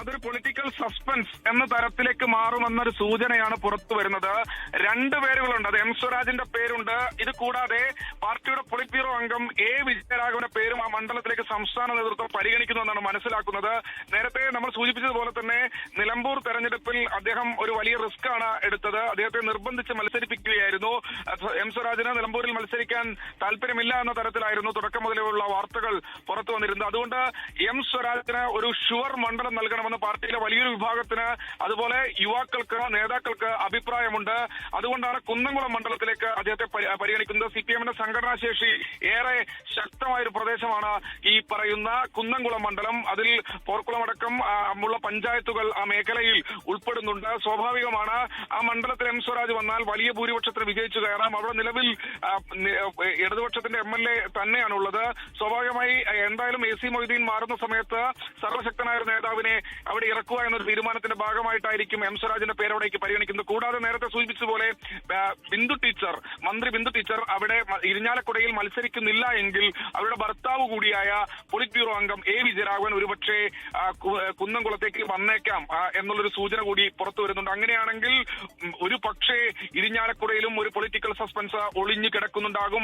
അതൊരു political suspense എന്ന തരത്തിലേക്ക് മാറുമെന്നൊരു സൂചനയാണ് പുറത്തു വരുന്നത്. രണ്ട് പേരുകളുണ്ട്. അത് എം സ്വരാജിന്റെ പേരുണ്ട്. ഇത് കൂടാതെ പാർട്ടിയുടെ പൊളിറ്റ് ബ്യൂറോ അംഗം എ വിജയരാഘവന്റെ പേരും ആ മണ്ഡലത്തിലേക്ക് സംസ്ഥാന നേതൃത്വം പരിഗണിക്കുന്നുവെന്നാണ് മനസ്സിലാക്കുന്നത്. നേരത്തെ നമ്മൾ സൂചിപ്പിച്ചതുപോലെ തന്നെ നിലമ്പൂർ തെരഞ്ഞെടുപ്പിൽ അദ്ദേഹം ഒരു വലിയ റിസ്ക് ആണ് എടുത്തത്. അദ്ദേഹത്തെ നിർബന്ധിച്ച് മത്സരിപ്പിക്കുകയായിരുന്നു. എം സ്വരാജിന് നിലമ്പൂരിൽ മത്സരിക്കാൻ താല്പര്യമില്ല എന്ന തരത്തിലായിരുന്നു തുടക്കം മുതലുള്ള വാർത്തകൾ പുറത്തു വന്നിരുന്നത്. അതുകൊണ്ട് എം സ്വരാജിന് ഒരു ഷുവർ മണ്ഡലം നൽകണമെന്ന് പാർട്ടിയിലെ വലിയൊരു വിഭാഗത്തിന്, അതുപോലെ യുവാക്കൾക്ക്, നേതാക്കൾക്ക് അഭിപ്രായമുണ്ട്. അതുകൊണ്ടാണ് കുന്നംകുളം മണ്ഡലത്തിലേക്ക് അദ്ദേഹത്തെ പരിഗണിക്കുന്നത്. സിപിഎമ്മിന്റെ സംഘടനാ ശേഷി ഏറെ ശക്തമായൊരു പ്രദേശമാണ് ഈ പറയുന്ന കുന്നംകുളം മണ്ഡലം. അതിൽ പോർക്കുളമടക്കം ഉള്ള പഞ്ചായത്തുകൾ ആ മേഖലയിൽ ഉൾപ്പെടുന്നുണ്ട്. സ്വാഭാവികമാണ് ആ മണ്ഡലത്തിൽ എം സ്വരാജ് വന്നാൽ വലിയ ഭൂരിപക്ഷത്തിന് വിജയിച്ചു കയറാം. അവിടെ നിലവിൽ ഇടതുപക്ഷത്തിന്റെ MLA തന്നെയാണുള്ളത്. സ്വാഭാവികമായി എന്തായാലും AC മൊയ്തീൻ മാറുന്ന സമയത്ത് സർവശക്തനായ നേതാവിനെ അവിടെ ഇറക്കുക എന്നൊരു തീരുമാനത്തിന്റെ ഭാഗമായിട്ടായിരിക്കും എം സ്വരാജിന്റെ പേര് അവിടേക്ക് പരിഗണിക്കുന്നത്. കൂടാതെ നേരത്തെ സൂചിപ്പിച്ചതുപോലെ മന്ത്രി ബിന്ദു ടീച്ചർ അവിടെ ഇരിഞ്ഞാലക്കുടയിൽ മത്സരിക്കുന്നില്ല എങ്കിൽ അവരുടെ ഭർത്താവ് കൂടിയായ പൊളിറ്റ് ബ്യൂറോ അംഗം എ വിജയരാഘവൻ ഒരുപക്ഷെ കുന്നംകുളത്തേക്ക് വന്നേക്കാം എന്നുള്ളൊരു സൂചന കൂടി പുറത്തു വരുന്നുണ്ട്. അങ്ങനെയാണെങ്കിൽ ഒരു പക്ഷേ ഇരിഞ്ഞാലക്കുടയിലും ഒരു പൊളിറ്റിക്കൽ സസ്പെൻസ് ഒളിഞ്ഞു കിടക്കുന്നുണ്ടാകും.